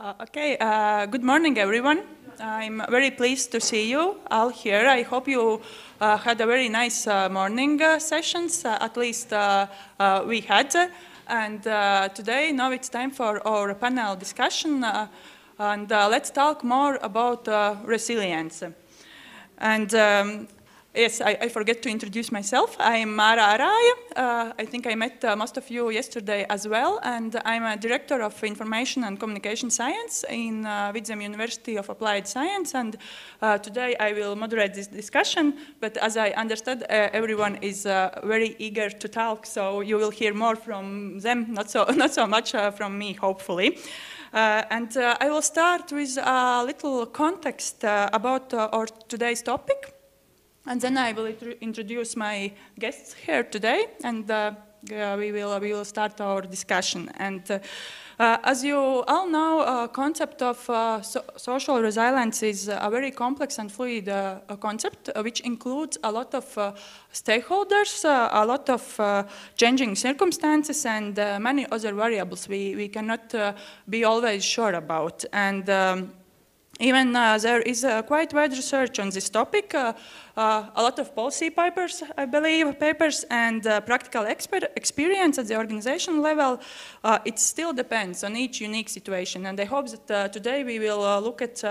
Good morning, everyone. I'm very pleased to see you all here. I hope you had a very nice morning sessions, at least we had. And today, now it's time for our panel discussion, and let's talk more about resilience. And yes, I forget to introduce myself. I'm Māra Arāja. I think I met most of you yesterday as well, and I'm a director of Information and Communication Science in Vidzeme University of Applied Science, and today I will moderate this discussion, but as I understood, everyone is very eager to talk, so you will hear more from them, not so much from me, hopefully. And I will start with a little context about our today's topic. And then I will introduce my guests here today, and we will start our discussion. And as you all know, concept of social resilience is a very complex and fluid concept, which includes a lot of stakeholders, a lot of changing circumstances, and many other variables we cannot be always sure about. And even there is quite wide research on this topic, a lot of policy papers, I believe, and practical experience at the organization level. It still depends on each unique situation, and I hope that today we will look at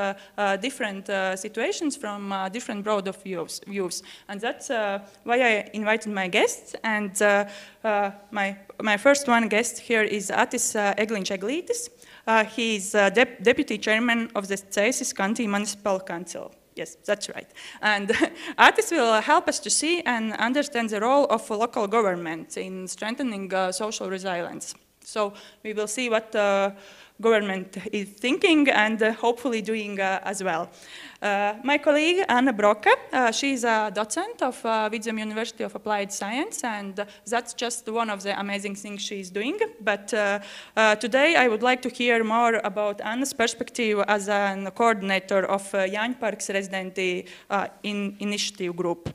different situations from different broad of views. And that's why I invited my guests, and my first one guest here is Atis Egliņš-Eglītis. He is deputy chairman of the Cēsis County Municipal Council. Yes, that's right. And Atis will help us to see and understand the role of local government in strengthening social resilience. So we will see what government is thinking and hopefully doing as well. My colleague Anna Broka, she is a docent of Vidzeme University of Applied Science, and that's just one of the amazing things she's doing. But today I would like to hear more about Anna's perspective as a coordinator of Jāņparks Residency Initiative Group.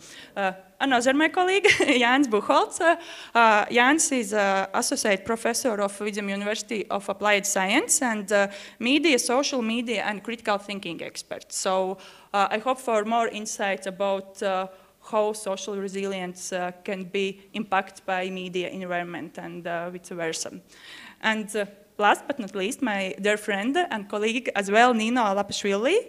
Another my colleague, Jānis Buchholz. Jānis is associate professor of Vidzeme University of Applied Science and media, social media, and critical thinking expert. So I hope for more insights about how social resilience can be impacted by media environment and vice versa. And last but not least, my dear friend and colleague as well, Nino Alapašvili,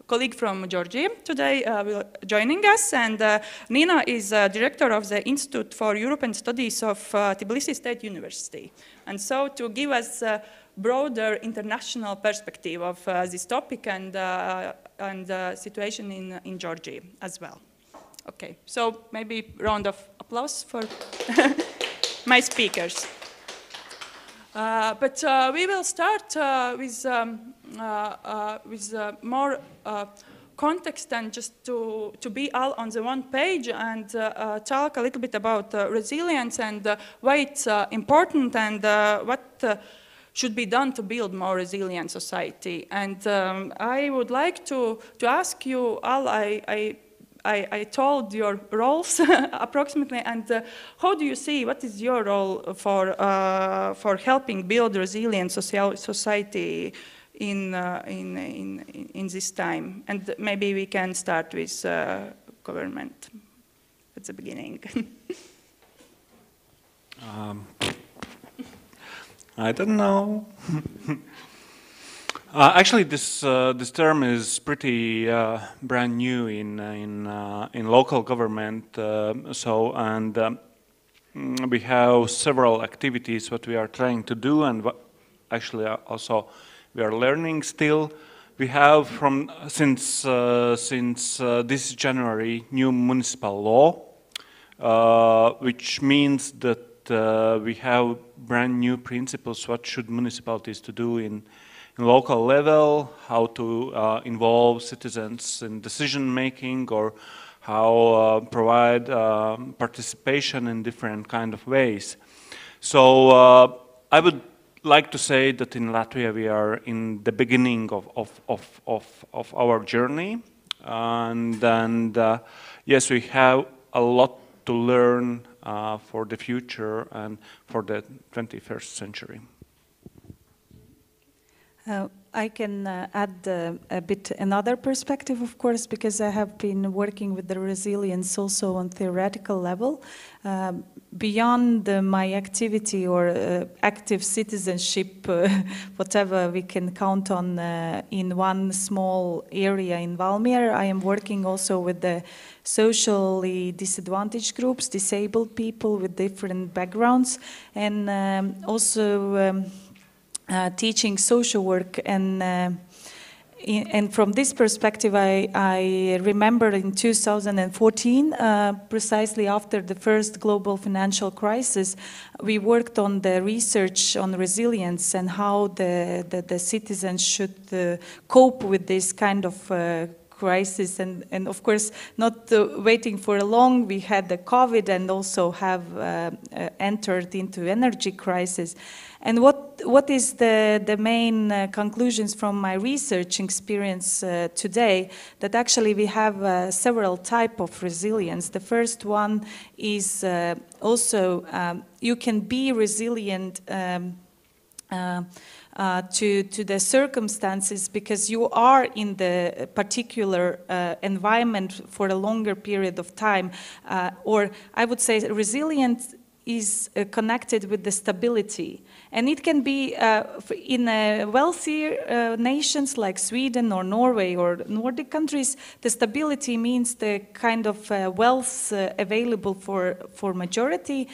colleague from Georgia today will joining us, and Nina is director of the Institute for European Studies of Tbilisi State University. And so to give us a broader international perspective of this topic and situation in Georgia as well. Okay, so maybe round of applause for my speakers. But we will start with more context and just to be all on the one page and talk a little bit about resilience and why it's important and what should be done to build more resilient society. And I would like to ask you all, I told your roles approximately, and how do you see, what is your role for helping build resilient society in this time? And maybe we can start with government at the beginning. I don't know. Actually, this term is pretty brand new in local government. We have several activities what we are trying to do, and actually also we are learning still. We have since this January new municipal law, which means that we have brand new principles what should municipalities to do in local level, how to involve citizens in decision making, or how provide participation in different kind of ways. So I would like to say that in Latvia we are in the beginning of our journey, and yes, we have a lot to learn for the future and for the 21st century. I can add a bit another perspective, of course, because I have been working with the resilience also on theoretical level. Beyond my activity or active citizenship, whatever we can count on in one small area in Valmiera, I am working also with the socially disadvantaged groups, disabled people with different backgrounds, and also teaching social work, and from this perspective, I remember in 2014, precisely after the first global financial crisis, we worked on the research on resilience and how the citizens should cope with this kind of crisis, and of course not waiting for long. We had the COVID and also have entered into energy crisis. And what is the main conclusions from my research experience today? That actually we have several types of resilience. The first one is also you can be resilient to the circumstances because you are in the particular environment for a longer period of time, or I would say resilience is connected with the stability. And it can be in wealthier nations like Sweden or Norway or Nordic countries, the stability means the kind of wealth available for majority.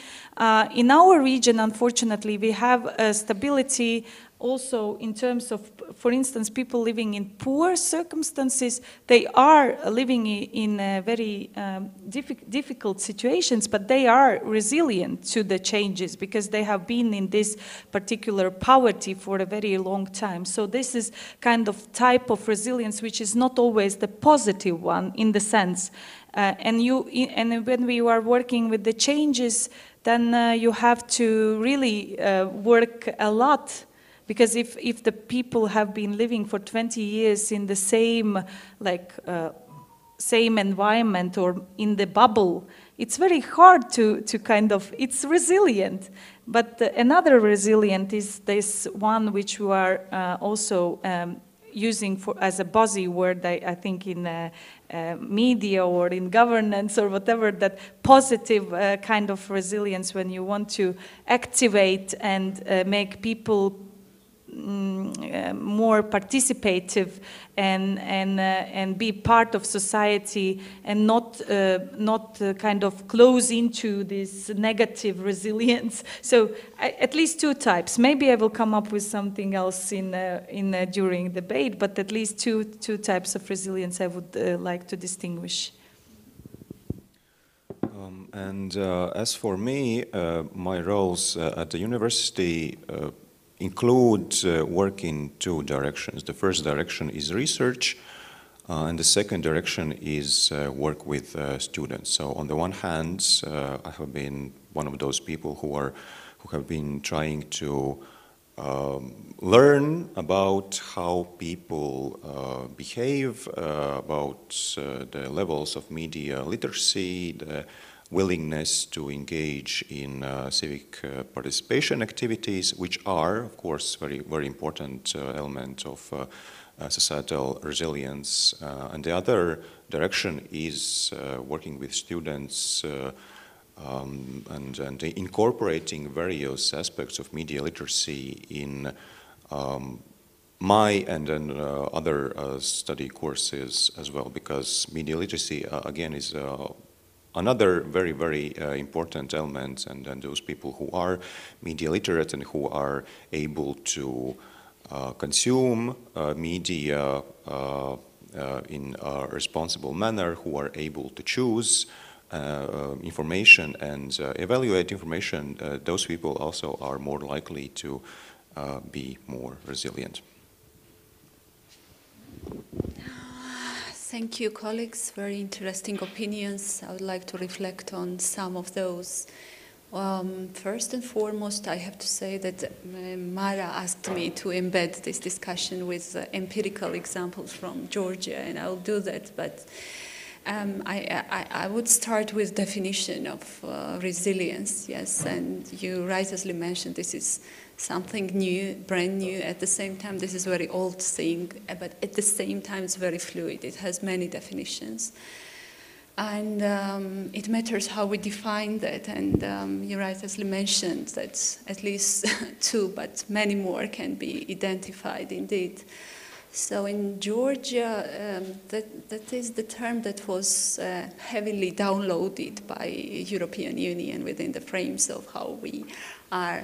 In our region, unfortunately, we have stability also in terms of, for instance, people living in poor circumstances. They are living in very difficult situations, but they are resilient to the changes because they have been in this particular poverty for a very long time. So this is kind of type of resilience which is not always the positive one in the sense. And when we are working with the changes, then you have to really work a lot. Because if the people have been living for 20 years in the same, same environment or in the bubble, it's very hard to kind of, it's resilient. But another resilient is this one which we are also using as a buzzword, I think in media or in governance or whatever, that positive kind of resilience when you want to activate and make people more participative and be part of society and not kind of close into this negative resilience. So at least two types. Maybe I will come up with something else during the debate, but at least two types of resilience I would like to distinguish. As for me, my roles at the university include work in two directions. The first direction is research, and the second direction is work with students. So on the one hand, I have been one of those people who have been trying to learn about how people behave, about the levels of media literacy, the willingness to engage in civic participation activities, which are, of course, very, very important element of societal resilience. And the other direction is working with students and incorporating various aspects of media literacy in my and other study courses as well, because media literacy, again, is another very, very important element, and those people who are media literate and who are able to consume media in a responsible manner, who are able to choose information and evaluate information, those people also are more likely to be more resilient. Thank you, colleagues. Very interesting opinions. I would like to reflect on some of those. First and foremost, I have to say that Māra asked me to embed this discussion with empirical examples from Georgia, and I will do that. But I would start with definition of resilience, yes, and you rightly mentioned this is something new, brand new. At the same time, this is a very old thing, but at the same time, it's very fluid. It has many definitions. And it matters how we define that. And you rightly mentioned that at least 2, but many more can be identified indeed. So in Georgia, that is the term that was heavily downloaded by European Union within the frames of how we are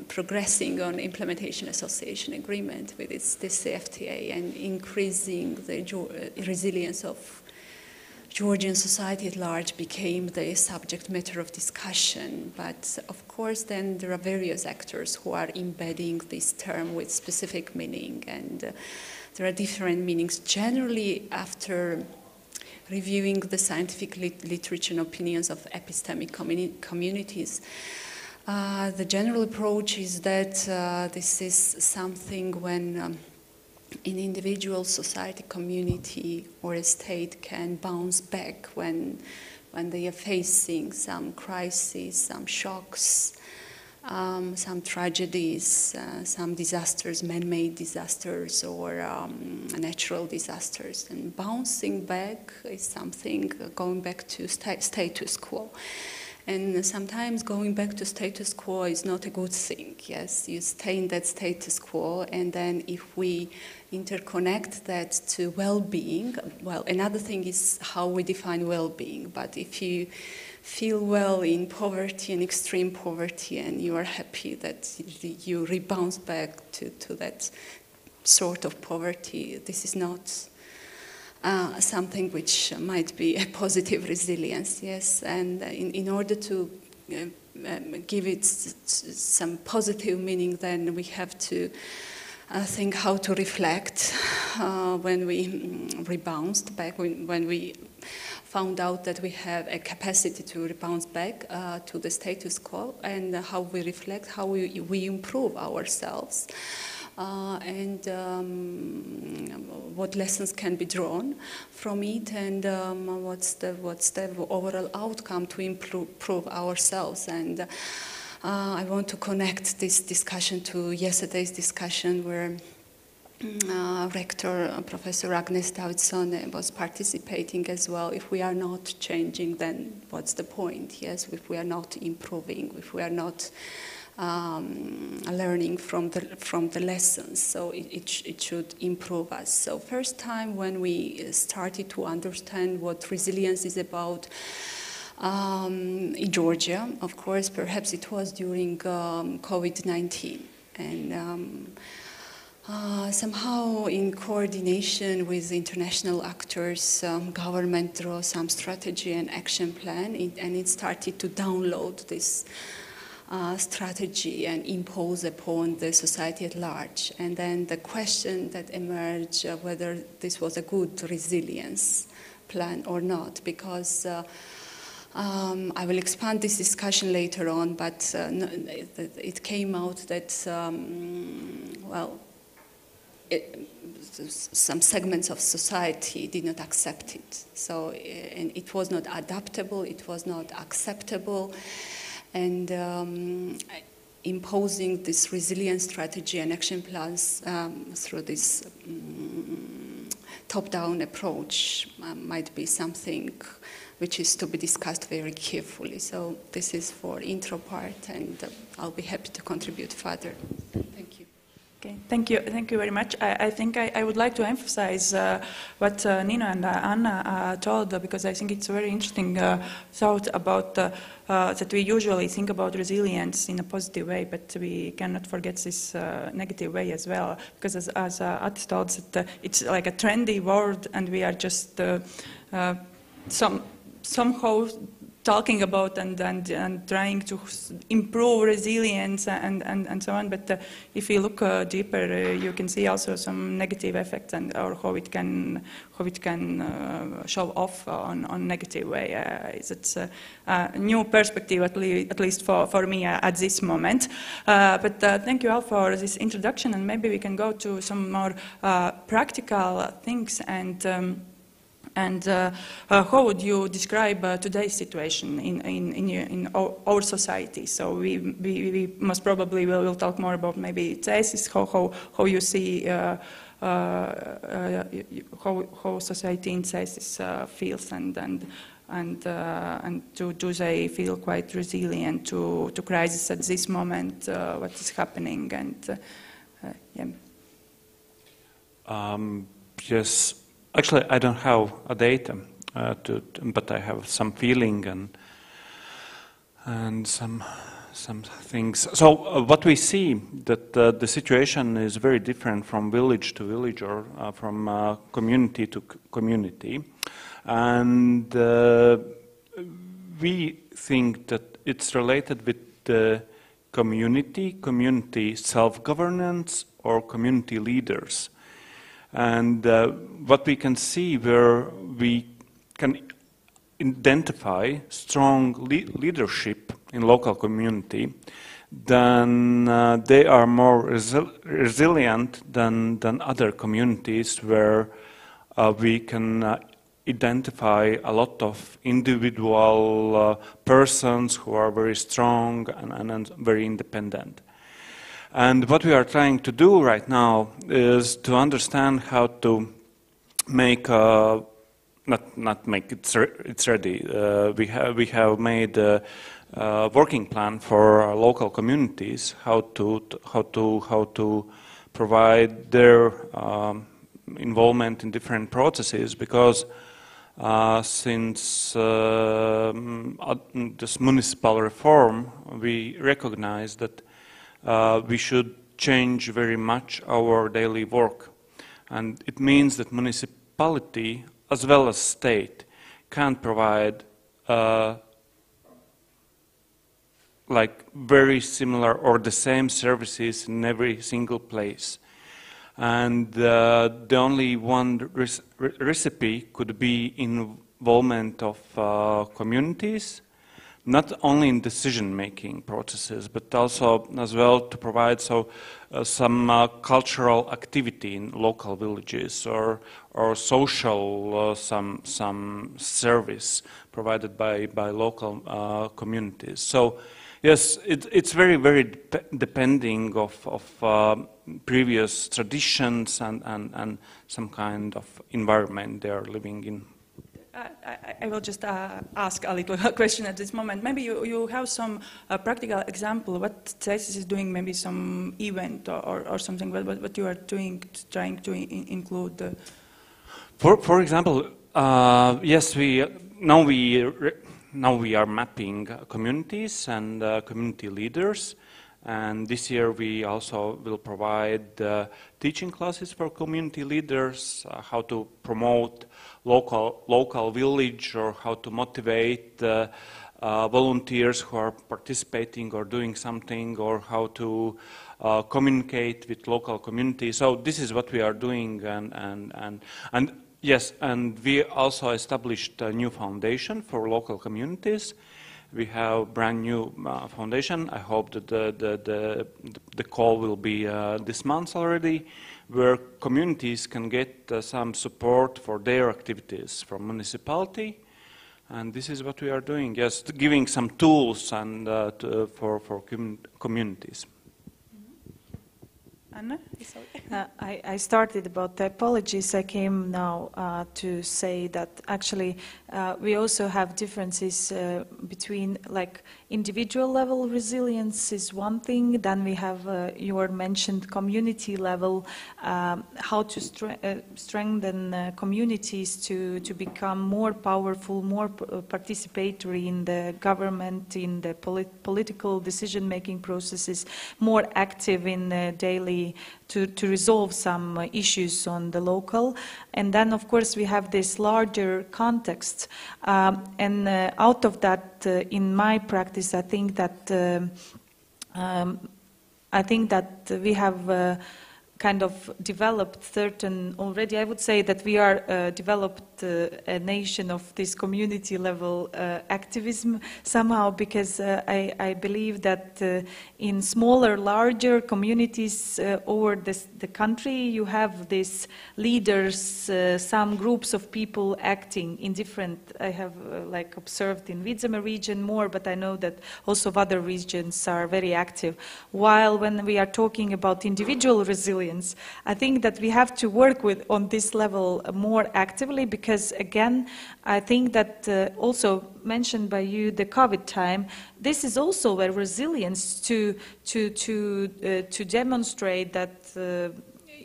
progressing on implementation association agreement with this CFTA and increasing the resilience of Georgian society at large became the subject matter of discussion. But of course, then there are various actors who are embedding this term with specific meaning, and there are different meanings. Generally, after reviewing the scientific literature and opinions of epistemic communities, the general approach is that this is something when an individual, society, community, or a state can bounce back when they are facing some crises, some shocks, some tragedies, some disasters, man-made disasters, or natural disasters. And bouncing back is something going back to status quo. And sometimes going back to status quo is not a good thing. Yes, you stay in that status quo, and then if we interconnect that to well-being, well, another thing is how we define well-being. But if you feel well in poverty and extreme poverty, and you are happy that you rebound back to that sort of poverty, this is not something which might be a positive resilience, yes. And in order to give it some positive meaning, then we have to think how to reflect when we rebounded back, when we found out that we have a capacity to rebound back to the status quo, and how we reflect, how we improve ourselves. And what lessons can be drawn from it, and what's the overall outcome to improve ourselves. And I want to connect this discussion to yesterday's discussion where Rector Professor Augsne Tavai was participating as well. If we are not changing, then what's the point? Yes, if we are not improving, if we are not learning from the lessons, so it should improve us. So first time when we started to understand what resilience is about in Georgia, of course, perhaps it was during COVID-19, and somehow in coordination with international actors, government drew some strategy and action plan, and it started to download this strategy and impose upon the society at large. And then the question that emerged whether this was a good resilience plan or not, because I will expand this discussion later on, but it came out that, some segments of society did not accept it. So, and it was not adaptable, it was not acceptable. And imposing this resilience strategy and action plans through this top-down approach might be something which is to be discussed very carefully. So this is for intro part, and I'll be happy to contribute further. Thank you. Okay, thank you very much. I think I would like to emphasize what Nino and Anna told, because I think it's a very interesting thought about that we usually think about resilience in a positive way, but we cannot forget this negative way as well, because as Atte told, that it's like a trendy word, and we are just somehow talking about and trying to improve resilience and so on. But if you look deeper, you can see also some negative effects or how it can show off on negative way. It's a new perspective, at least for me at this moment. But thank you all for this introduction, and maybe we can go to some more practical things. And And how would you describe today's situation in our society? So we most probably will talk more about maybe thesis, how you see how society in thesis feels, and do they feel quite resilient to crisis at this moment? What is happening? And yeah. Yes. Actually, I don't have a data, but I have some feeling and some things. So what we see that the situation is very different from village to village or from community to community, and we think that it's related with the community self-governance or community leaders. And what we can see where we can identify strong leadership in local community, then they are more resilient than other communities where we can identify a lot of individual persons who are very strong and very independent. And what we are trying to do right now is to understand how to make not make it's ready. We have made a working plan for local communities how to provide their involvement in different processes, because since this municipal reform, we recognize that we should change very much our daily work, and it means that municipality as well as state can provide like very similar or the same services in every single place, and the only one recipe could be involvement of communities, not only in decision-making processes, but also as well to provide some cultural activity in local villages or social some service provided by local communities. So yes, it's very depending of previous traditions and some kind of environment they are living in. I will just ask a little question at this moment. Maybe you have some practical example what thesis is doing, maybe some event or something, what you are doing, trying to include. For example, yes, now we are mapping communities and community leaders. And this year we also will provide teaching classes for community leaders, how to promote local village, or how to motivate volunteers who are participating or doing something, or how to communicate with local communities. So this is what we are doing, and yes, and we also established a new foundation for local communities. We have a brand new foundation. I hope that the call will be this month already, where communities can get some support for their activities from municipality, and this is what we are doing. Yes, giving some tools and for communities. Anna? I started about typologies. I came now to say that actually we also have differences between like individual level resilience is one thing, then we have your mentioned community level, how to strengthen communities to become more powerful, more participatory in the government, in the political decision-making processes, more active in daily to resolve some issues on the local. And then, of course, we have this larger context. And out of that, in my practice, I think that we have kind of developed certain already. I would say that we are developed a nation of this community level activism somehow, because I believe that in smaller, larger communities over the country, you have these leaders, some groups of people acting in different. I have like observed in Vidzeme region more, but I know that also other regions are very active. While when we are talking about individual resilience, I think that we have to work on this level more actively, because again, I think that also mentioned by you the COVID time, this is also a resilience to demonstrate that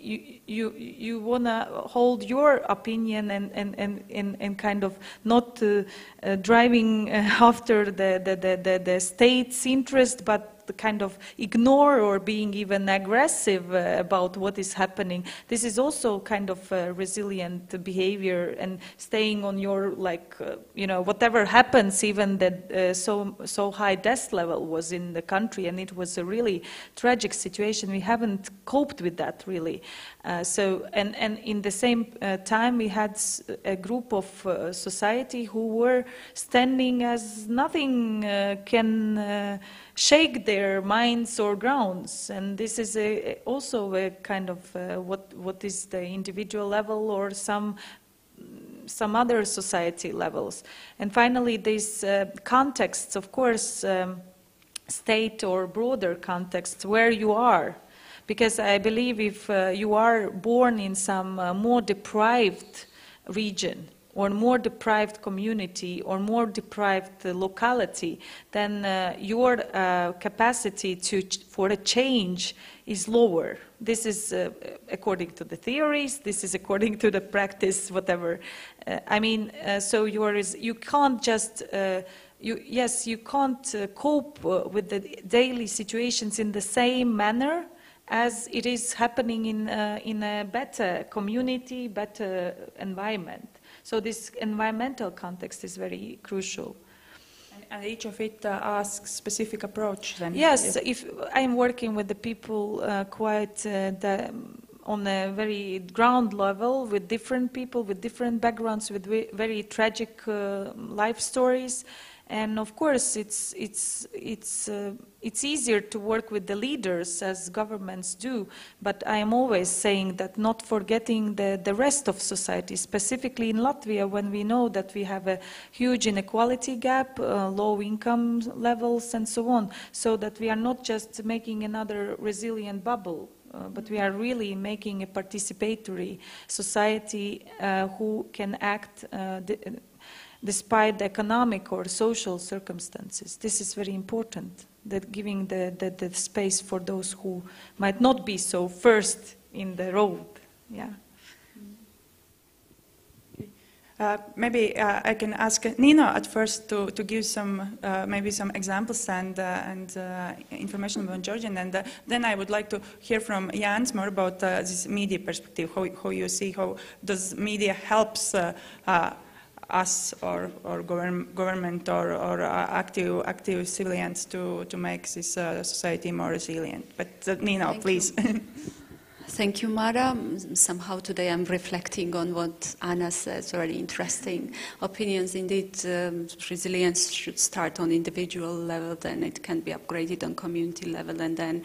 you want to hold your opinion and kind of not driving after the state's interest, but kind of ignore or being even aggressive about what is happening. This is also kind of resilient behavior, and staying on your, like, whatever happens, even that so high death level was in the country, and it was a really tragic situation. We haven't coped with that really. And in the same time, we had a group of society who were standing as nothing can shake their minds or grounds, and this is also a kind of what is the individual level or some other society levels. And finally, these contexts, of course, state or broader contexts where you are. Because I believe if you are born in some more deprived region, or more deprived community, or more deprived locality, then your capacity for a change is lower. This is according to the theories, this is according to the practice, whatever. So you can't just, you can't cope with the daily situations in the same manner as it is happening in a better community, better environment. So this environmental context is very crucial. And each of it asks specific approach then? Yes, if I'm working with the people quite on a very ground level, with different people, with different backgrounds, with very tragic life stories. And of course, it's easier to work with the leaders as governments do, but I am always saying that not forgetting the rest of society, specifically in Latvia, when we know that we have a huge inequality gap, low income levels and so on, so that we are not just making another resilient bubble, but we are really making a participatory society who can act despite the economic or social circumstances. This is very important, that giving the space for those who might not be so first in the road. Yeah. Maybe I can ask Nina at first to give some maybe some examples and information about Georgian, and then I would like to hear from Jans more about this media perspective. How you see, how does media helps us or government or active civilians to make this society more resilient. But Nina, please. Thank you, Māra. Somehow today I'm reflecting on what Anna says, very interesting opinions. Indeed, resilience should start on individual level, then it can be upgraded on community level, and then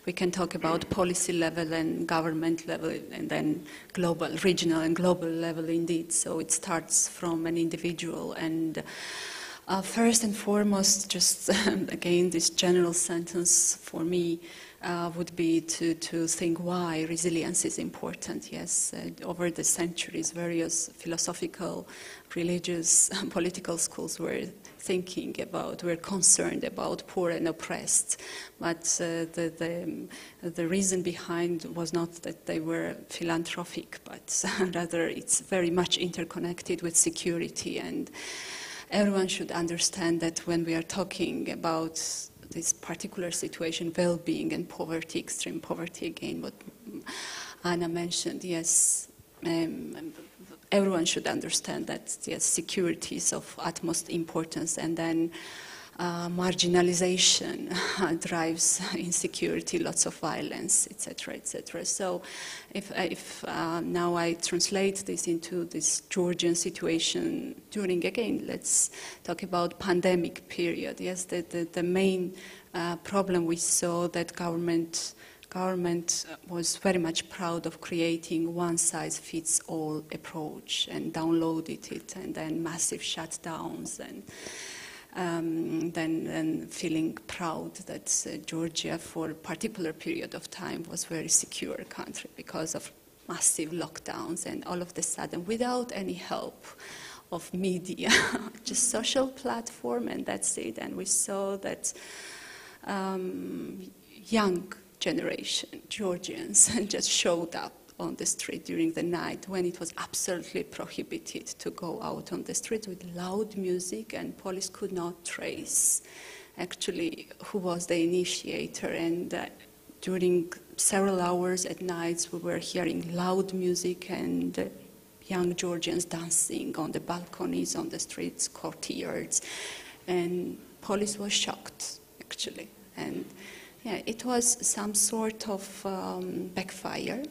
we can talk about policy level and government level, and then global, regional and global level indeed. So it starts from an individual, and first and foremost, just again, this general sentence for me would be to think why resilience is important. Yes, over the centuries, various philosophical, religious, political schools were thinking about, were concerned about poor and oppressed. But the reason behind was not that they were philanthropic, but rather it's very much interconnected with security. And everyone should understand that when we are talking about this particular situation, well-being and poverty, extreme poverty, again, what Anna mentioned, yes, everyone should understand that, yes, security is of utmost importance, and then marginalization drives insecurity, lots of violence, etc., etc. So if now I translate this into this Georgian situation during, again, let's talk about pandemic period. Yes, the main problem we saw that government was very much proud of creating one-size-fits-all approach and downloaded it, and then massive shutdowns, and then feeling proud that Georgia for a particular period of time was a very secure country because of massive lockdowns, and all of a sudden, without any help of media, just social platform, and that's it. And we saw that young generation Georgians just showed up on the street during the night when it was absolutely prohibited to go out on the street with loud music, and police could not trace actually who was the initiator. And during several hours at nights we were hearing loud music and young Georgians dancing on the balconies, on the streets, courtyards, and police was shocked actually. And yeah, it was some sort of backfire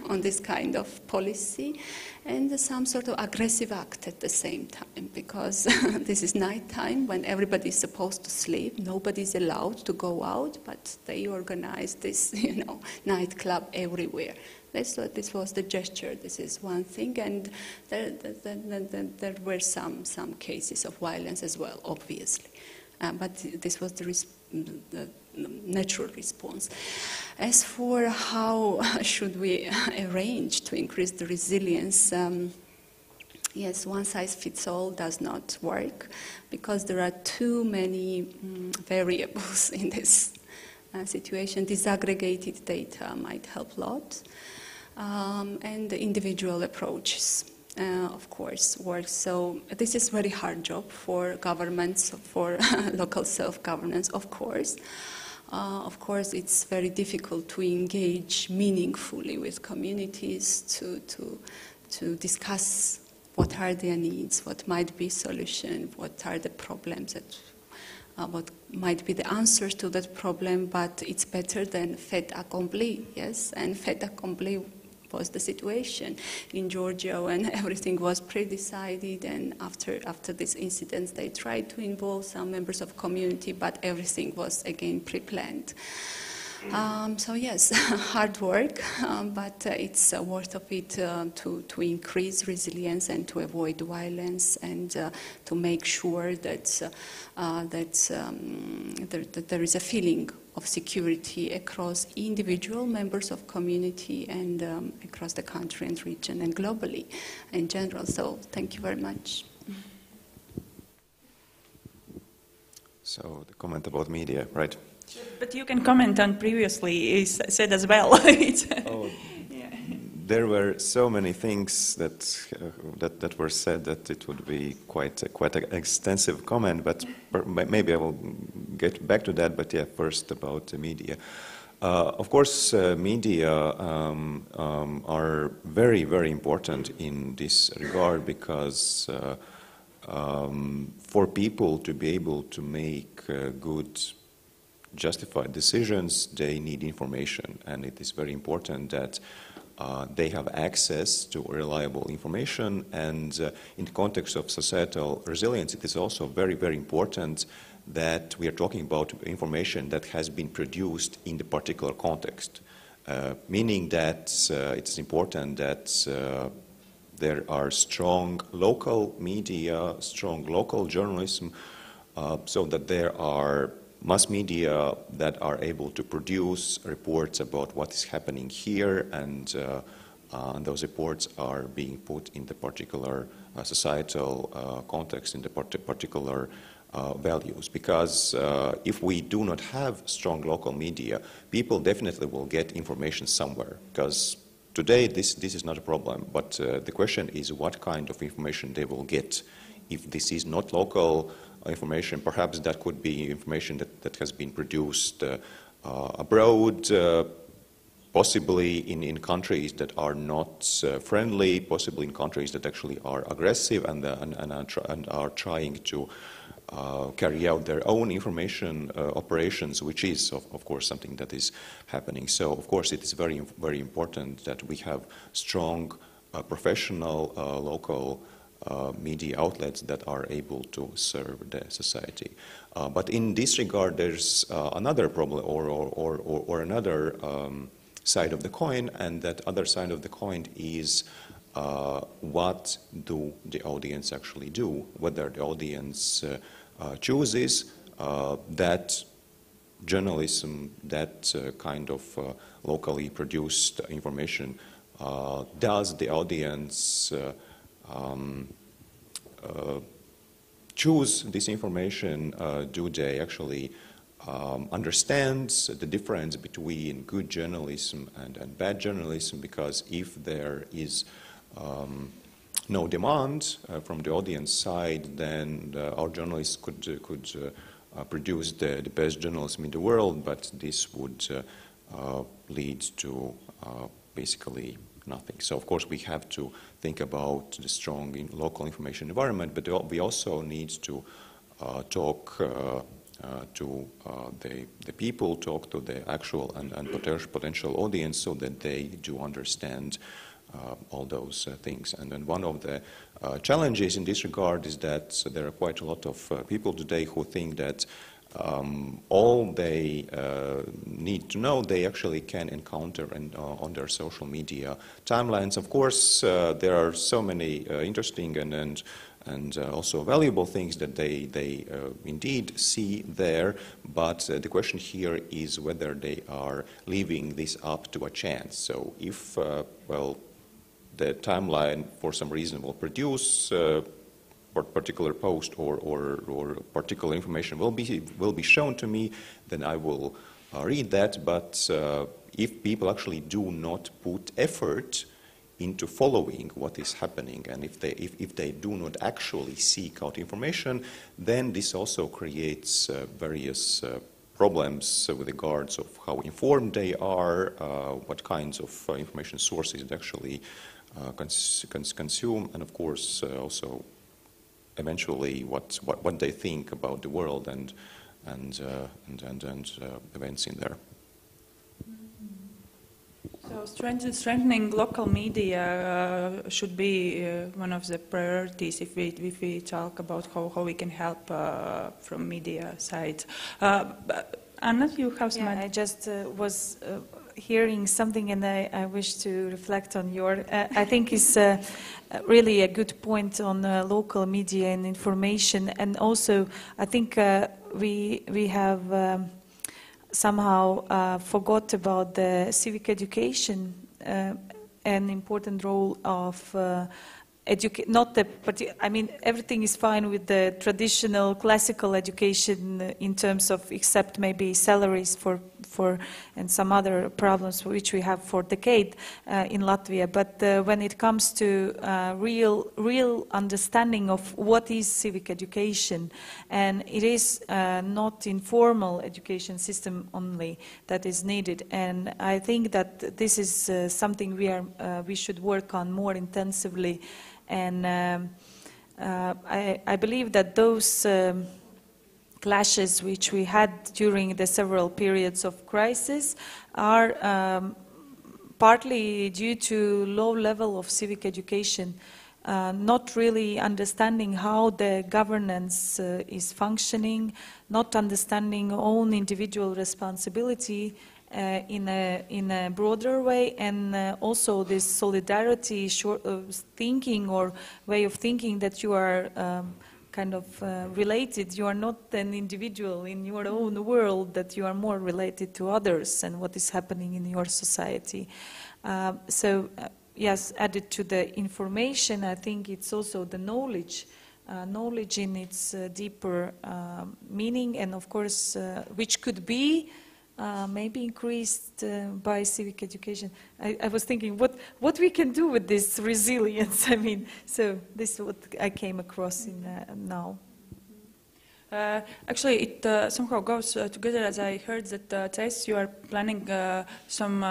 on this kind of policy, and some sort of aggressive act at the same time, because this is nighttime when everybody is supposed to sleep, nobody is allowed to go out, but they organized this, nightclub everywhere. This was the gesture. This is one thing, and there were some cases of violence as well, obviously, but this was the natural response. As for how should we arrange to increase the resilience, yes, one size fits all does not work, because there are too many variables in this situation. Disaggregated data might help a lot, and the individual approaches, of course, work. So this is a very hard job for governments, for local self-governance, of course. Of course, it's very difficult to engage meaningfully with communities to discuss what are their needs, what might be solution, what are the problems, what might be the answers to that problem. But it's better than fait accompli, yes, and fait accompli was the situation in Georgia when everything was pre-decided, and after this incident they tried to involve some members of community, but everything was again pre-planned. So yes, hard work, but it's worth of it to increase resilience and to avoid violence, and to make sure that there is a feeling of security across individual members of community, and across the country and region and globally in general. So thank you very much. So the comment about media, right? But you can comment on previously said as well. There were so many things that were said that it would be quite an extensive comment, but maybe I will get back to that. But yeah, first about the media. Of course, media are very, very important in this regard, because for people to be able to make good, justified decisions, they need information, and it is very important that they have access to reliable information. And in the context of societal resilience, it is also very, very important that we are talking about information that has been produced in the particular context, meaning that it's important that there are strong local media, strong local journalism, so that there are mass media that are able to produce reports about what is happening here, and those reports are being put in the particular societal context, in the particular values. Because if we do not have strong local media, people definitely will get information somewhere. Because today this is not a problem, but the question is what kind of information they will get. If this is not local information, perhaps that could be information that has been produced abroad, possibly in countries that are not friendly, possibly in countries that actually are aggressive and are trying to carry out their own information operations, which is, of course, something that is happening. So, of course, it is very, very important that we have strong, professional, local media outlets that are able to serve the society. But in this regard, there's another problem or another side of the coin, and that other side of the coin is what do the audience actually do, whether the audience chooses that journalism, that kind of locally produced information. Does the audience choose this information? Do they actually understand the difference between good journalism and bad journalism? Because if there is no demand from the audience side, then our journalists could produce the best journalism in the world, but this would lead to basically nothing. So, of course, we have to think about the strong local information environment, but we also need to talk to the people, talk to the actual and potential audience so that they do understand all those things. And then one of the challenges in this regard is that there are quite a lot of people today who think that all they need to know they actually can encounter on their social media timelines. Of course, there are so many interesting and also valuable things that they indeed see there, but the question here is whether they are leaving this up to a chance. So if, well, the timeline for some reason will produce particular post or particular information will be shown to me, then I will read that. But if people actually do not put effort into following what is happening, and if they do not actually seek out information, then this also creates various problems with regards of how informed they are, what kinds of information sources they actually consume, and of course also eventually what they think about the world and events in there. So strengthening local media should be one of the priorities if we talk about how we can help from media side. Anna, you have some. Yeah, I just was hearing something, and I wish to reflect on your. I think it's really a good point on local media and information, and also I think we have somehow forgot about the civic education, an important role of. I mean, everything is fine with the traditional classical education in terms of, except maybe salaries for and some other problems which we have for decade in Latvia. But when it comes to real understanding of what is civic education, and it is not informal education system only that is needed. And I think that this is something we should work on more intensively. And I believe that those clashes which we had during the several periods of crisis are partly due to low level of civic education, not really understanding how the governance is functioning, not understanding own individual responsibility in a broader way, and also this solidarity thinking or way of thinking that you are kind of related. You are not an individual in your own world, that you are more related to others and what is happening in your society. Yes, added to the information, I think it's also the knowledge in its deeper meaning, and of course which could be maybe increased by civic education. I was thinking what we can do with this resilience. I mean, so this is what I came across in now. Actually, it somehow goes together, as I heard that Thais, you are planning some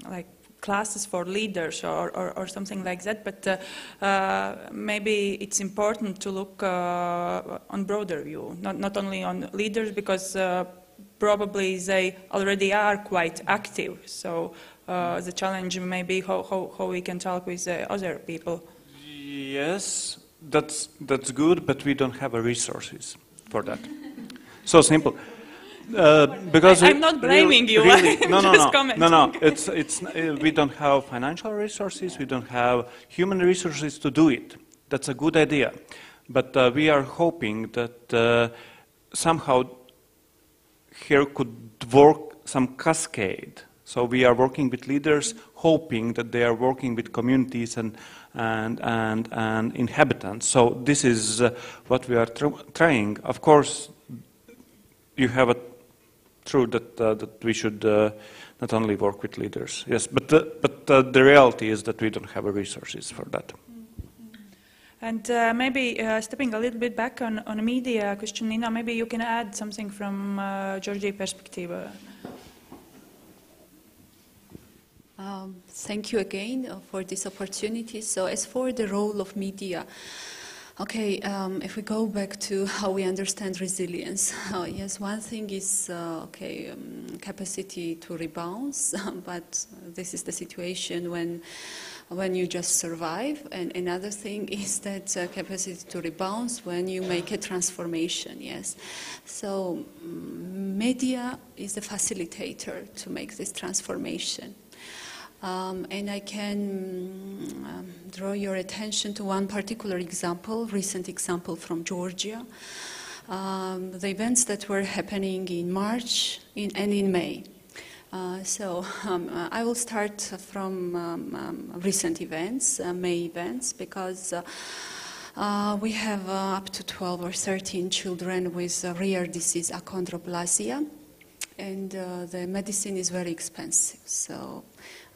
like classes for leaders or something like that, but maybe it's important to look on broader view, not only on leaders, because probably they already are quite active. So the challenge may be how we can talk with other people. Yes, that's good, but we don't have resources for that. So simple. Because I'm not blaming you. Really, no. It's we don't have financial resources. We don't have human resources to do it. That's a good idea, but we are hoping that somehow here could work some cascade. So we are working with leaders, hoping that they are working with communities and inhabitants. So this is what we are trying. Of course, you have a true that we should not only work with leaders. Yes, but the reality is that we don't have resources for that. And maybe stepping a little bit back on media question, Nina, maybe you can add something from Georgia perspective. Thank you again for this opportunity. So as for the role of media, okay, if we go back to how we understand resilience, yes, one thing is, capacity to rebound, but this is the situation when you just survive, and another thing is that capacity to rebound when you make a transformation, yes. So media is the facilitator to make this transformation. And I can draw your attention to one particular example, recent example from Georgia. The events that were happening in March and in May. I will start from recent events, May events, because we have up to 12 or 13 children with rare disease achondroplasia, and the medicine is very expensive. So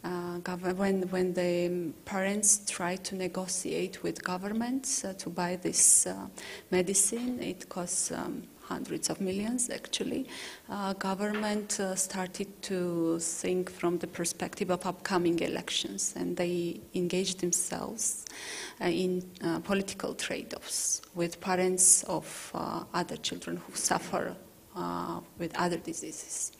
when the parents try to negotiate with governments to buy this medicine, it costs hundreds of millions, actually. Government started to think from the perspective of upcoming elections, and they engaged themselves in political trade-offs with parents of other children who suffer with other diseases.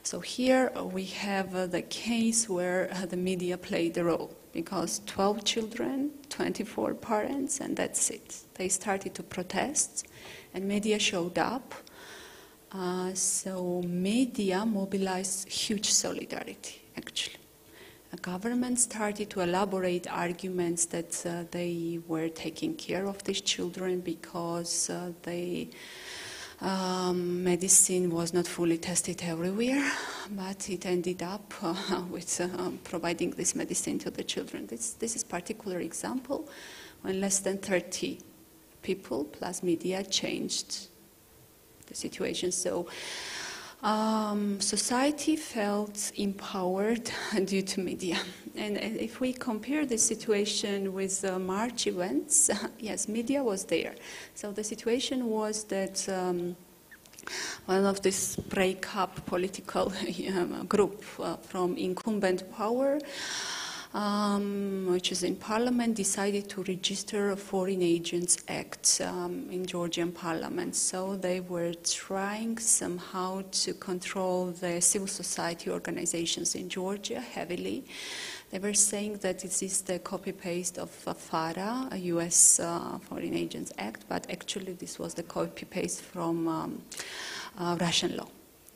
So here we have the case where the media played a role, because 12 children, 24 parents, and that's it. They started to protest, and media showed up. So media mobilized huge solidarity, actually. The government started to elaborate arguments that they were taking care of these children because medicine was not fully tested everywhere, but it ended up with providing this medicine to the children. This is a particular example when less than 30 people plus media changed the situation. So society felt empowered due to media. And if we compare this situation with March events, yes, media was there. So the situation was that one of this break-up political group from incumbent power, which is in parliament, decided to register a Foreign Agents Act in Georgian parliament. So they were trying somehow to control the civil society organizations in Georgia heavily. They were saying that this is the copy-paste of FARA, a US Foreign Agents Act, but actually this was the copy-paste from Russian law.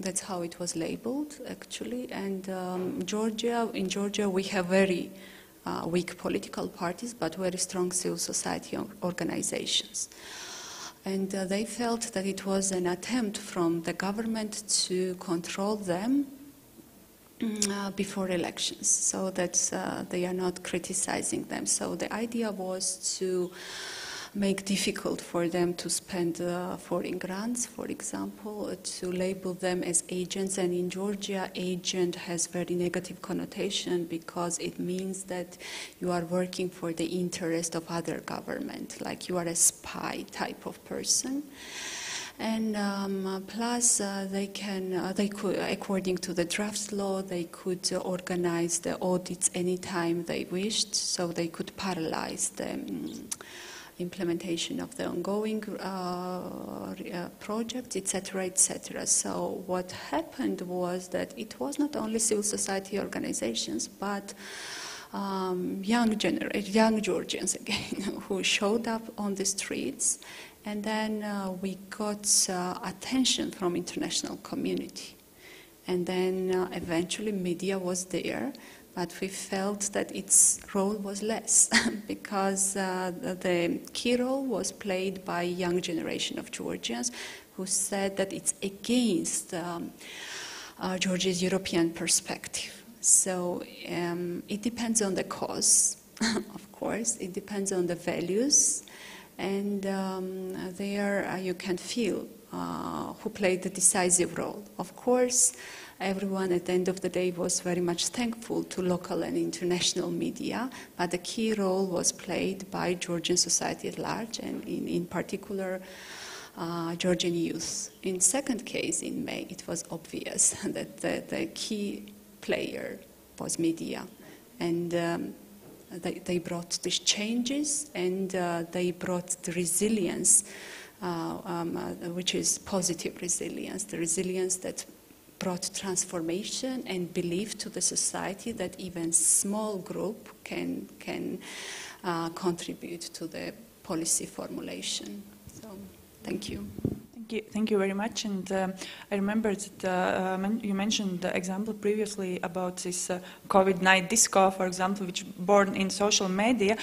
That's how it was labeled, actually. And in Georgia, we have very weak political parties, but very strong civil society organizations. And they felt that it was an attempt from the government to control them before elections, so that they are not criticizing them. So the idea was to make difficult for them to spend foreign grants, for example, to label them as agents. And in Georgia, agent has very negative connotation because it means that you are working for the interest of other government, like you are a spy type of person. And plus, they could, according to the draft law, they could organize the audits anytime they wished, so they could paralyze the implementation of the ongoing projects, etc., etc. So what happened was that it was not only civil society organizations, but young Georgians again who showed up on the streets. And then we got attention from international community. And then eventually media was there, but we felt that its role was less because the key role was played by a young generation of Georgians who said that it's against Georgia's European perspective. So it depends on the cause, of course, it depends on the values. And there you can feel who played the decisive role. Of course, everyone at the end of the day was very much thankful to local and international media, but the key role was played by Georgian society at large, and in particular, Georgian youth. In second case, in May, it was obvious that the key player was media. And they brought these changes, and they brought the resilience, which is positive resilience, the resilience that brought transformation and belief to the society that even small group can contribute to the policy formulation. So, thank you. Thank you very much. And I remember that you mentioned the example previously about this COVID-19 disco, for example, which born in social media.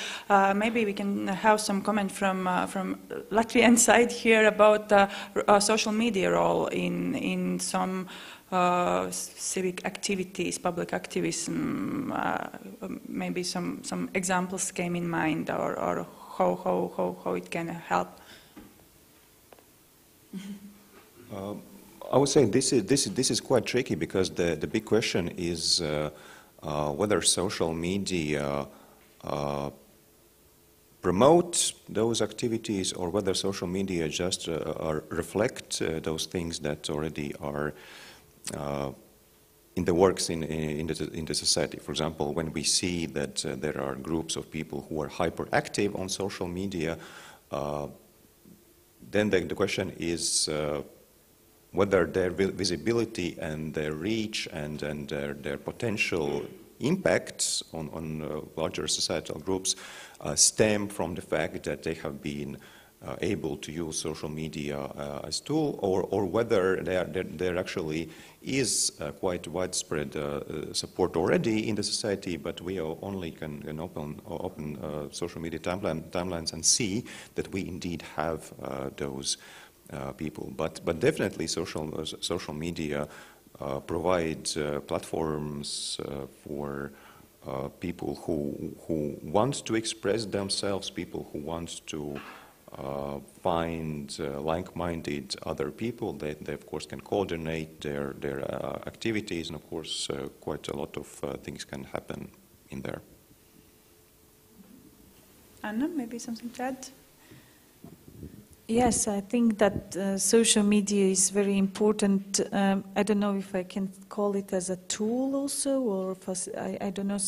Maybe we can have some comment from Latvian side here about social media role in some civic activities, public activism. Maybe some examples came in mind, or how it can help. I would say this is quite tricky because the big question is whether social media promote those activities or whether social media just reflect those things that already are in the works in the society. For example, when we see that there are groups of people who are hyperactive on social media, then the question is whether their visibility and their reach and their potential impacts on larger societal groups stem from the fact that they have been able to use social media as tool, or whether there actually is quite widespread support already in the society, but we only can open social media timelines and see that we indeed have those people. But definitely social media provide platforms for people who want to express themselves, people who want to find like-minded other people. They of course can coordinate their activities, and of course quite a lot of things can happen in there. Anna, maybe something to add? Yes, I think that social media is very important. I don't know if I can call it as a tool also, or I don't know.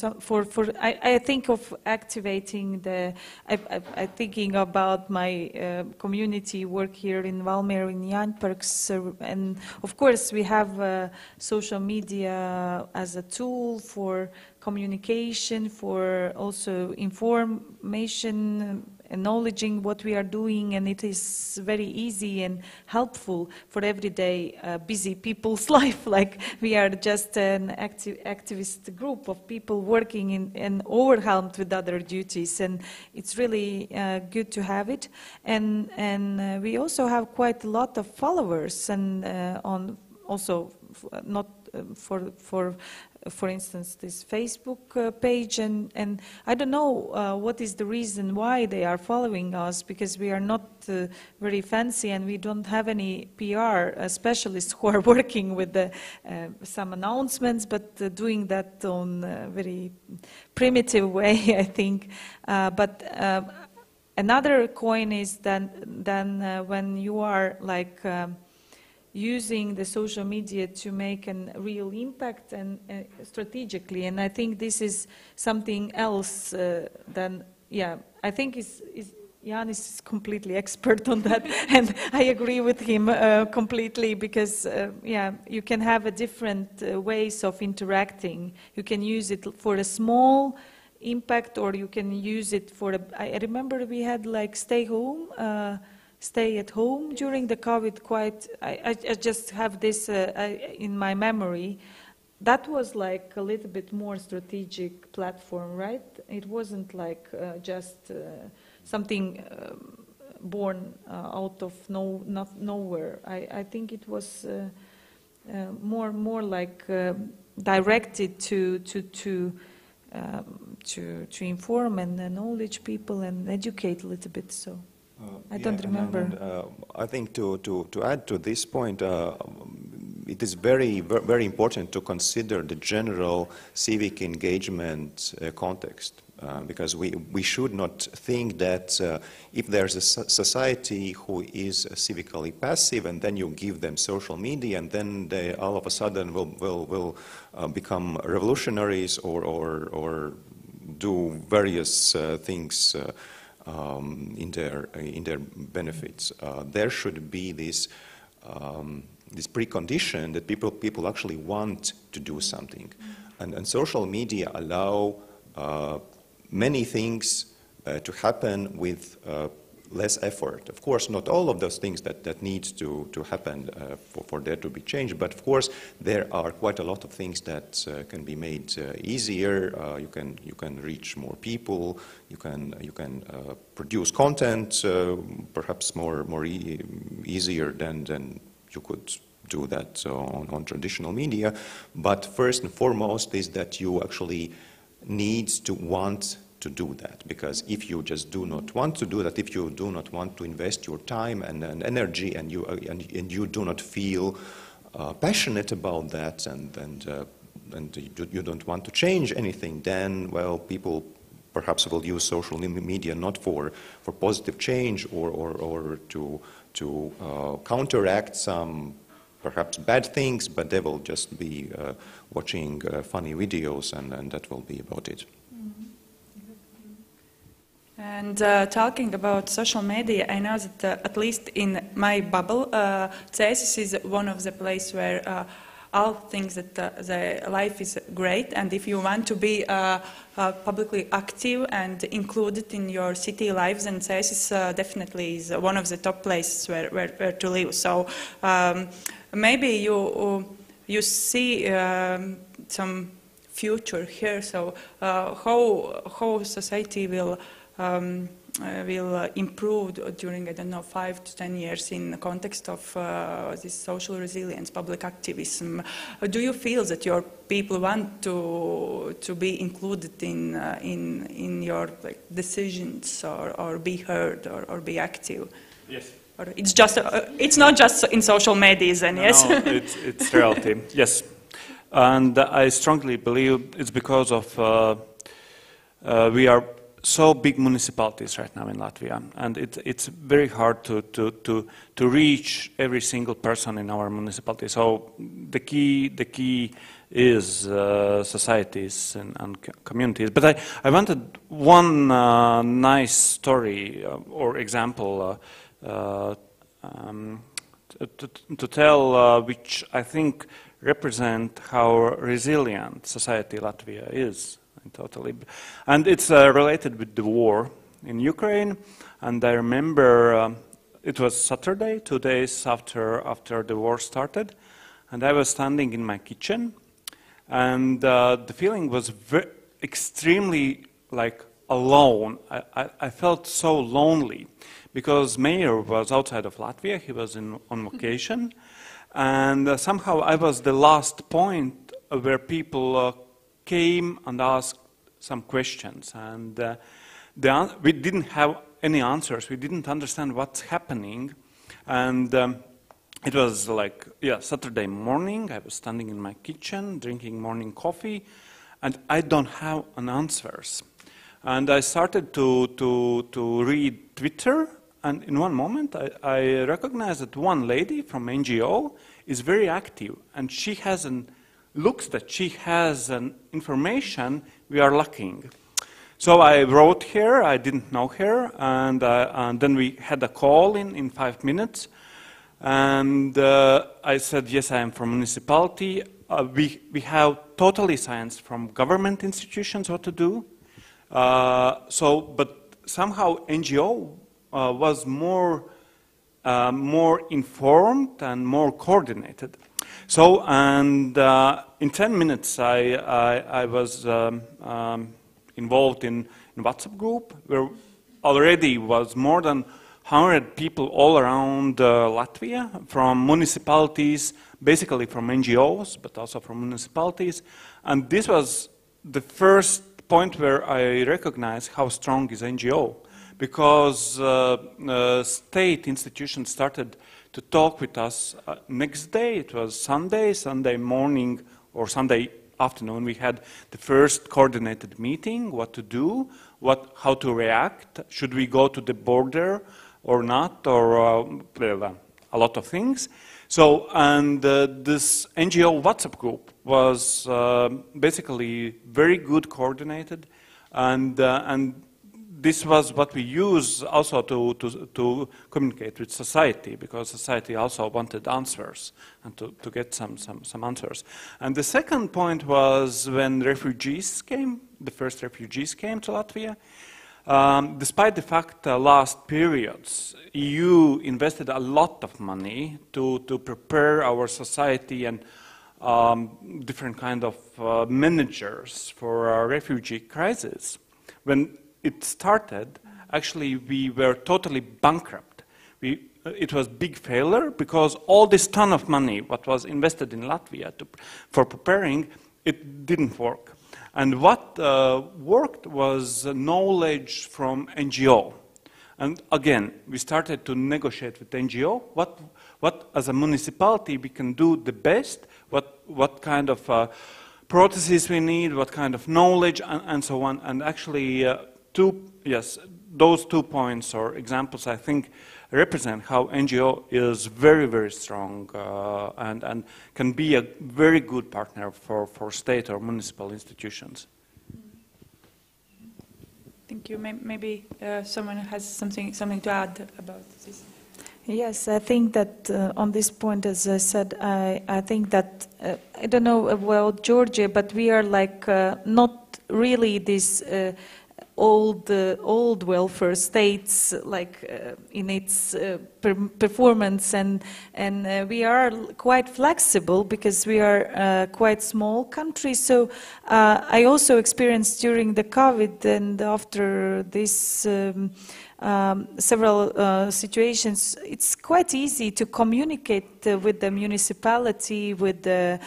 I think of activating the. I'm thinking about my community work here in Valmiera in Jāņparks, and of course we have social media as a tool for communication, for also information, acknowledging what we are doing, and it is very easy and helpful for everyday busy people's life. Like we are just an activist group of people working and overwhelmed with other duties, and it's really good to have it. And we also have quite a lot of followers, and on also not for for instance, this Facebook page, and I don't know what is the reason why they are following us, because we are not very fancy and we don't have any PR specialists who are working with some announcements, but doing that on a very primitive way, I think. But another coin is then when you are like using the social media to make a real impact and strategically, and I think this is something else than, yeah, I think Jan is completely expert on that, and I agree with him completely, because yeah, you can have a different ways of interacting. You can use it for a small impact, or you can use it for I remember we had like stay at home during the COVID. I just have this in my memory. That was like a little bit more strategic platform, right? It wasn't like just something born out of nowhere. I think it was more like directed to inform and knowledge people and educate a little bit. So. I don't remember. I think to add to this point, it is very important to consider the general civic engagement context, because we should not think that if there's a society who is civically passive and then you give them social media and then they all of a sudden will become revolutionaries or do various things in their benefits. There should be this precondition that people actually want to do something, and social media allow many things to happen with less effort. Of course, not all of those things that need to happen for there to be change, but of course there are quite a lot of things that can be made easier. You can reach more people. You can produce content perhaps more easier than you could do that on traditional media. But first and foremost is that you actually need to want to do that, because if you just do not want to do that, if you do not want to invest your time and energy, and you do not feel passionate about that, and you don't want to change anything, then well, people perhaps will use social media not for positive change or to counteract some perhaps bad things, but they will just be watching funny videos, and that will be about it. And talking about social media, I know that at least in my bubble, CESIS is one of the places where all things that the life is great, and if you want to be publicly active and included in your city lives, then CESIS definitely is one of the top places where to live. So maybe you see some future here. So how society will improve during, I don't know, 5 to 10 years in the context of this social resilience, public activism. Do you feel that your people want to be included in your decisions, or be heard, or be active? Yes. Or it's not just in social media, then, yes? No, it's reality, yes. And I strongly believe it's because of we are so big municipalities right now in Latvia, and it's very hard to reach every single person in our municipality. So the key is societies and communities. But I wanted one nice story or example to tell, which I think represent how resilient society Latvia is. Totally, and it's related with the war in Ukraine. And I remember it was Saturday, 2 days after the war started, and I was standing in my kitchen, and the feeling was extremely alone. I felt so lonely because Mayor was outside of Latvia. He was on vacation, and somehow I was the last point where people came and asked some questions, and we didn't have any answers. We didn't understand what's happening, and it was like, yeah, Saturday morning. I was standing in my kitchen drinking morning coffee, and I don't have an answers. And I started to read Twitter, and in one moment I recognized that one lady from NGO is very active, and she has looks that she has an information we are lacking. So I wrote her. I didn't know her, and then we had a call in 5 minutes. And I said, yes, I am from municipality. We have totally science from government institutions what to do. But somehow NGO was more informed and more coordinated. So, and in 10 minutes, I was involved in WhatsApp group where already was more than 100 people all around Latvia, from municipalities, basically from NGOs, but also from municipalities. And this was the first point where I recognized how strong is NGO, because state institutions started to talk with us next day. It was Sunday morning or Sunday afternoon. We had the first coordinated meeting, what to do, how to react, should we go to the border or not, or a lot of things. So, and this NGO WhatsApp group was basically very good coordinated, and this was what we use also to communicate with society, because society also wanted answers and to get some answers. And the second point was when refugees came, the first refugees came to Latvia. Despite the fact last periods, EU invested a lot of money to prepare our society and different kind of managers for a refugee crisis. When it started, actually we were totally bankrupt. It was big failure because all this ton of money what was invested in Latvia for preparing, it didn't work. And what worked was knowledge from NGO. And again, we started to negotiate with NGO, what as a municipality we can do the best, what kind of processes we need, what kind of knowledge, and so on. And actually, those 2 points or examples, I think, represent how NGO is very, very strong and can be a very good partner for state or municipal institutions. Thank you. Maybe someone has something to add about this. Yes, I think that on this point, as I said, I think that, I don't know about Georgia, but we are like not really this old welfare states, like in its performance, and we are quite flexible because we are quite small country. So I also experienced during the COVID and after this several situations, it's quite easy to communicate with the municipality, with the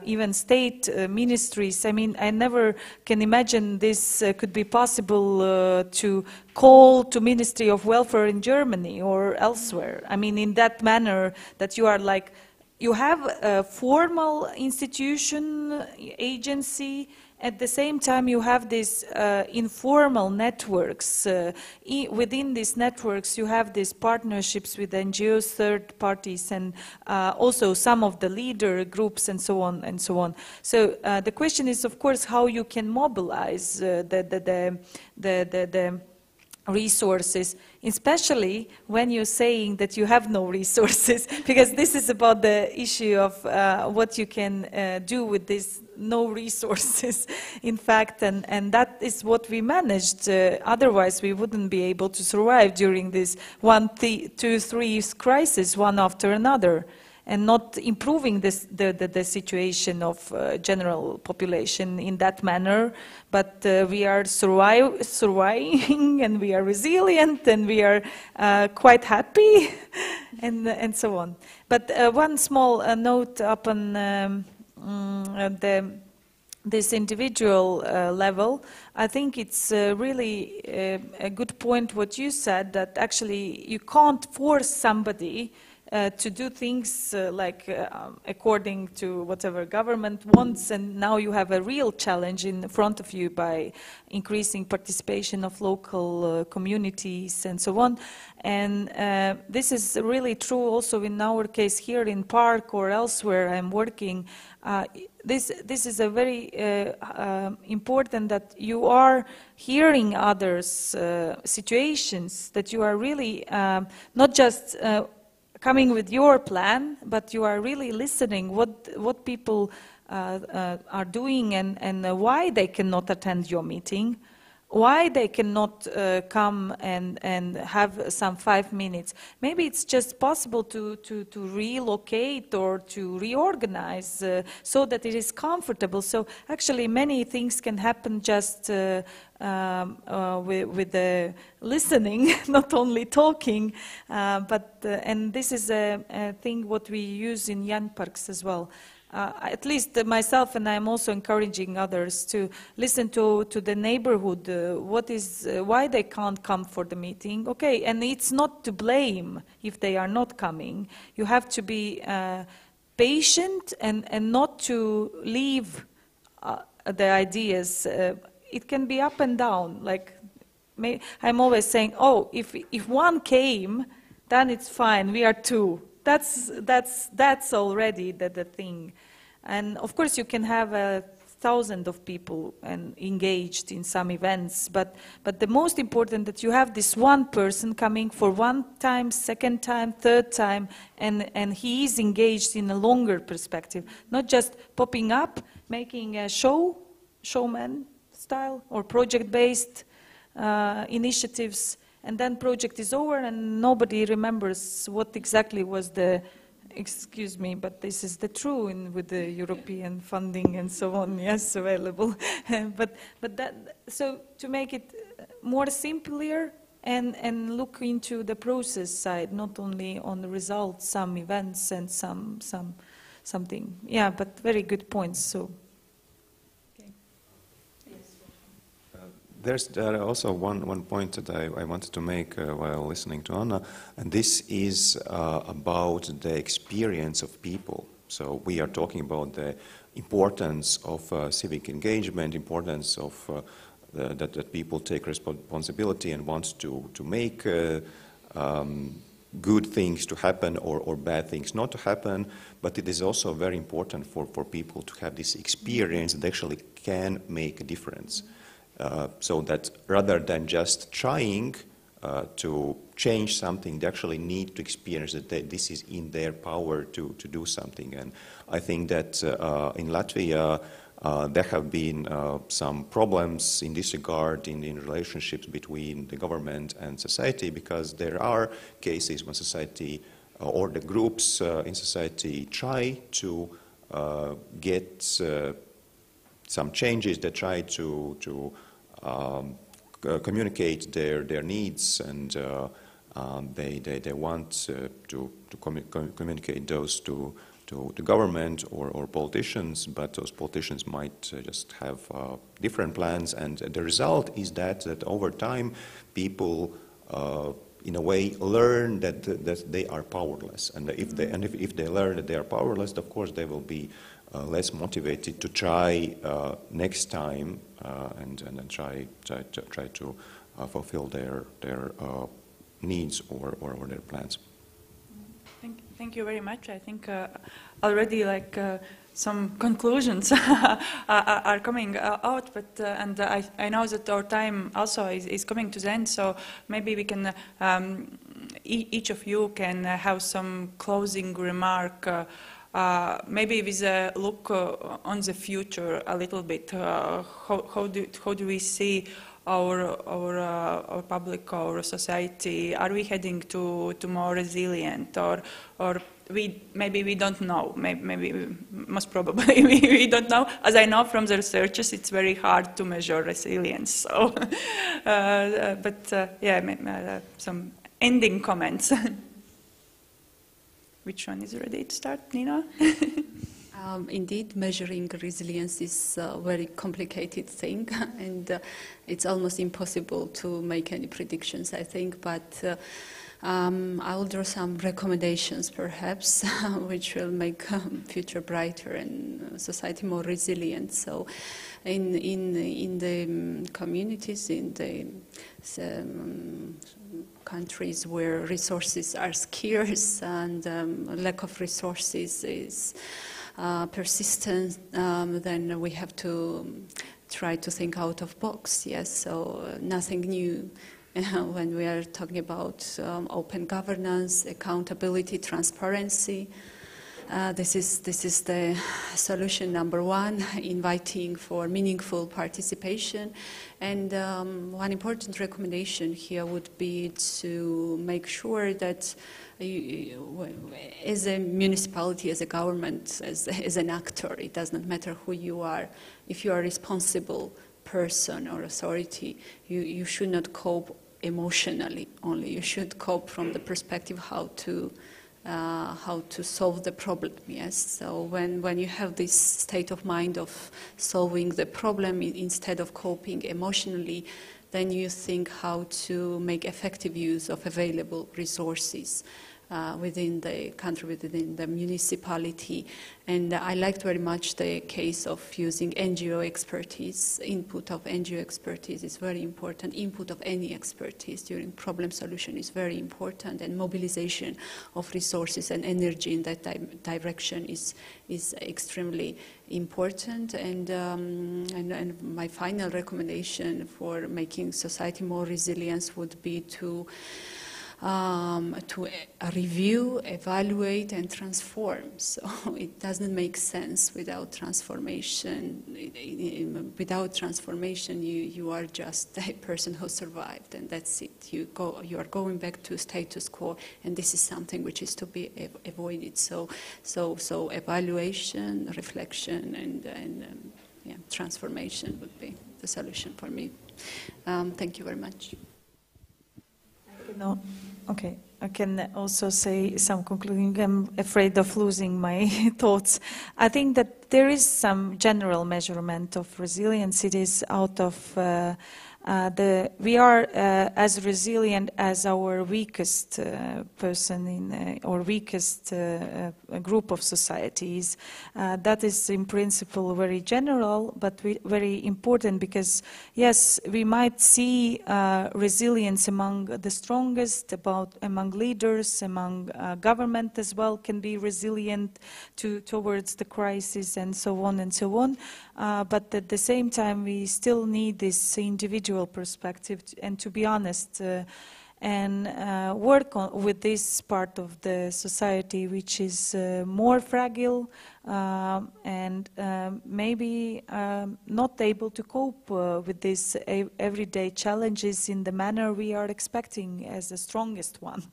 even state ministries. I mean, I never can imagine this could be possible to call to Ministry of Welfare in Germany or elsewhere. I mean, in that manner that you are like, you have a formal institution, agency. At the same time, you have these informal networks. Within these networks, you have these partnerships with NGOs, third parties, and also some of the leader groups, and so on and so on. So the question is, of course, how you can mobilize the resources, especially when you're saying that you have no resources, because this is about the issue of what you can do with this no resources, in fact, and that is what we managed. Otherwise, we wouldn't be able to survive during this 1, 2, 3 crisis, one after another, and not improving the situation of general population in that manner. But we are surviving, and we are resilient, and we are quite happy, and so on. But one small note upon this individual level, I think it's really a good point what you said, that actually you can't force somebody to do things according to whatever government wants, and now you have a real challenge in front of you by increasing participation of local communities and so on. And this is really true also in our case here in Park or elsewhere I'm working. This is a very important that you are hearing others' situations, that you are really not just coming with your plan, but you are really listening what people are doing and why they cannot attend your meeting, why they cannot come and have some 5 minutes. Maybe it's just possible to relocate or to reorganize so that it is comfortable. So actually many things can happen just with the listening, not only talking, and this is a thing what we use in young parks as well. At least myself, and I'm also encouraging others to listen to the neighborhood, why they can't come for the meeting. Okay, and it's not to blame if they are not coming. You have to be patient and not to leave the ideas. It can be up and down. Like I'm always saying, oh, if one came, then it's fine. We are two. That's already the thing. And of course you can have 1,000 of people and engaged in some events, but the most important that you have this one person coming for one time, second time, third time, and he is engaged in a longer perspective, not just popping up, making a showman style or project-based initiatives, and then project is over and nobody remembers what exactly was the, excuse me, but this is the true with the European funding and so on, yes, available. but that, so to make it more simpler and look into the process side, not only on the results, some events and something. Yeah, but very good points. So. There's also one point that I wanted to make while listening to Anna, and this is about the experience of people. So we are talking about the importance of civic engagement, importance of that people take responsibility and want to make good things to happen or bad things not to happen, but it is also very important for people to have this experience that actually can make a difference. So that rather than just trying to change something, they actually need to experience that this is in their power to do something. And I think that in Latvia there have been some problems in this regard in relationships between the government and society, because there are cases when society or the groups in society try to get some changes, they try to communicate their needs, and they want to communicate those to the government or politicians, but those politicians might just have different plans, and the result is that over time people in a way learn that they are powerless, and if they learn that they are powerless, of course they will be less motivated to try next time and try to fulfill their needs or their plans. Thank you very much. I think already some conclusions are coming out, but and I know that our time also is coming to the end, so maybe we can each of you can have some closing remark. Maybe with a look on the future a little bit. How do we see our public, our society? Are we heading to more resilient, or maybe we don't know? Maybe most probably we don't know. As I know from the researchers, it's very hard to measure resilience. So, yeah, some ending comments. Which one is ready to start, Nina? Indeed, measuring resilience is a very complicated thing, and it's almost impossible to make any predictions, I think, but I will draw some recommendations, perhaps, which will make future brighter and society more resilient. So, in the communities, in the countries where resources are scarce and lack of resources is persistent, then we have to try to think out of box. Yes, so nothing new. When we are talking about open governance, accountability, transparency, this is the solution number one, inviting for meaningful participation. And one important recommendation here would be to make sure that as a municipality, as a government, as an actor, it does not matter who you are. If you are a responsible person or authority, you should not cope emotionally only. You should cope from the perspective how to solve the problem. Yes. So when you have this state of mind of solving the problem instead of coping emotionally, then you think how to make effective use of available resources within the country, within the municipality. And I liked very much the case of using NGO expertise. Input of NGO expertise is very important. Input of any expertise during problem solution is very important. And mobilization of resources and energy in that direction is extremely important. And my final recommendation for making society more resilient would be to review, evaluate, and transform. So it doesn't make sense without transformation. Without transformation, you are just a person who survived, and that's it. You are going back to status quo, and this is something which is to be avoided. So evaluation, reflection, and transformation would be the solution for me. Thank you very much. No. Okay, I can also say some concluding. I'm afraid of losing my thoughts. I think that there is some general measurement of resilience. It is out of we are as resilient as our weakest person in or weakest group of societies. That is in principle very general, but very important, because yes, we might see resilience among the strongest, among leaders, among government as well can be resilient towards the crisis and so on and so on. But at the same time, we still need this individual perspective and to be honest and work with this part of the society which is more fragile and maybe not able to cope with these everyday challenges in the manner we are expecting as the strongest one.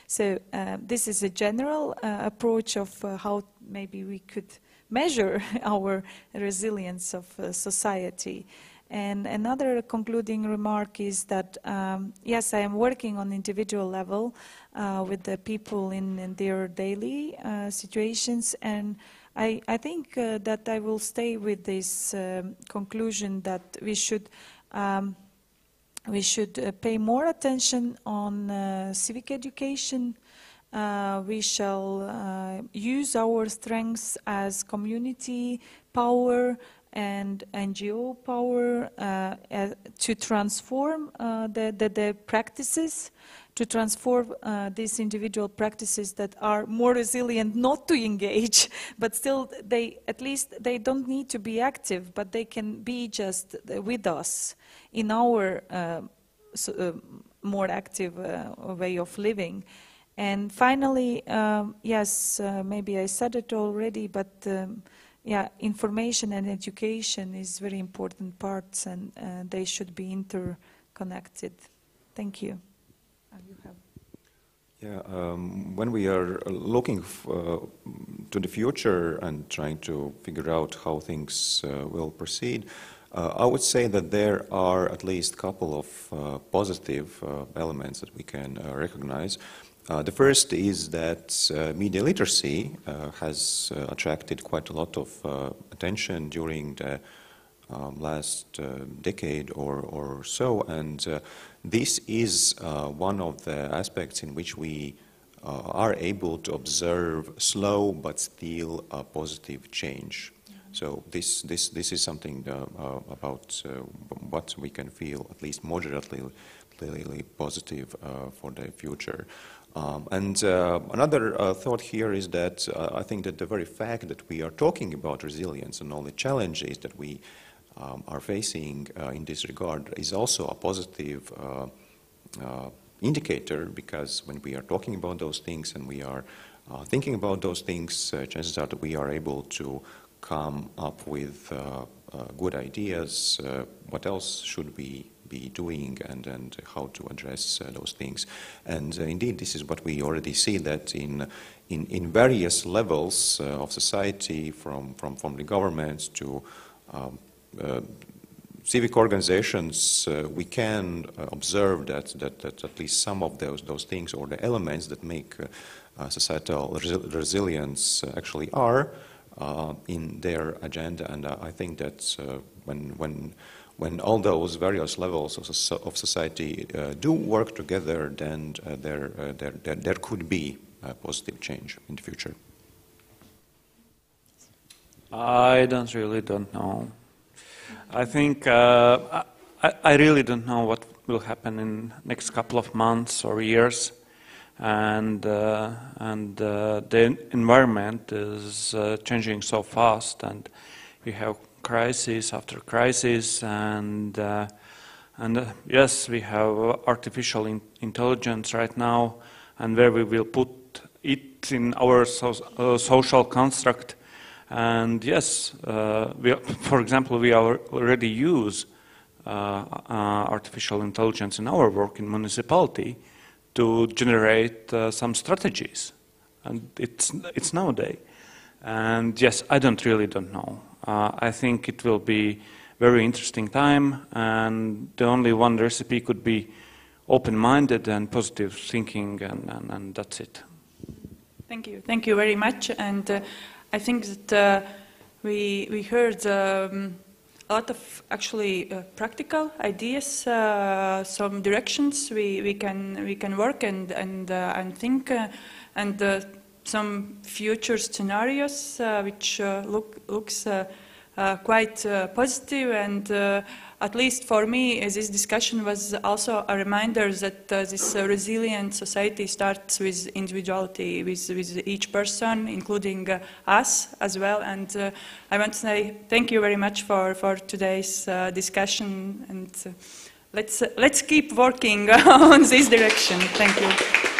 So this is a general approach of how maybe we could measure our resilience of society. And another concluding remark is that, yes, I am working on individual level with the people in their daily situations, and I think that I will stay with this conclusion that we should pay more attention on civic education. We shall use our strengths as community power and NGO power to transform the practices, to transform these individual practices that are more resilient not to engage, but still at least they don't need to be active, but they can be just with us in our more active way of living. And finally, yes, maybe I said it already, but yeah, information and education is very important parts, and they should be interconnected. Thank you. Yeah, when we are looking to the future and trying to figure out how things will proceed, I would say that there are at least a couple of positive elements that we can recognize. The first is that media literacy has attracted quite a lot of attention during the last decade or so, and this is one of the aspects in which we are able to observe slow but still positive change. So this is something about what we can feel at least moderately positive for the future. And another thought here is that I think that the very fact that we are talking about resilience and all the challenges that we are facing in this regard is also a positive indicator, because when we are talking about those things and we are thinking about those things, chances are that we are able to come up with good ideas, what else should we be doing, and how to address those things. And indeed, this is what we already see, that in various levels of society, from the government to civic organizations, we can observe that at least some of those things, or the elements that make societal resilience actually are in their agenda. And I think that when all those various levels of society do work together, then there could be a positive change in the future. I don't know. I think I really don't know what will happen in next couple of months or years, and the environment is changing so fast, and we have crisis after crisis, and yes, we have artificial intelligence right now, and where we will put it in our social construct. And yes, for example, we already use artificial intelligence in our work in municipality to generate some strategies, and it's nowadays. And yes, I really don't know. I think it will be very interesting time, and the only one recipe could be open-minded and positive thinking, and that's it. Thank you very much. And I think that we heard a lot of actually practical ideas, some directions we can work and think, and some future scenarios which looks quite positive. And at least for me, this discussion was also a reminder that this resilient society starts with individuality, with each person, including us as well. And I want to say thank you very much for today's discussion, and let's keep working on this direction. Thank you.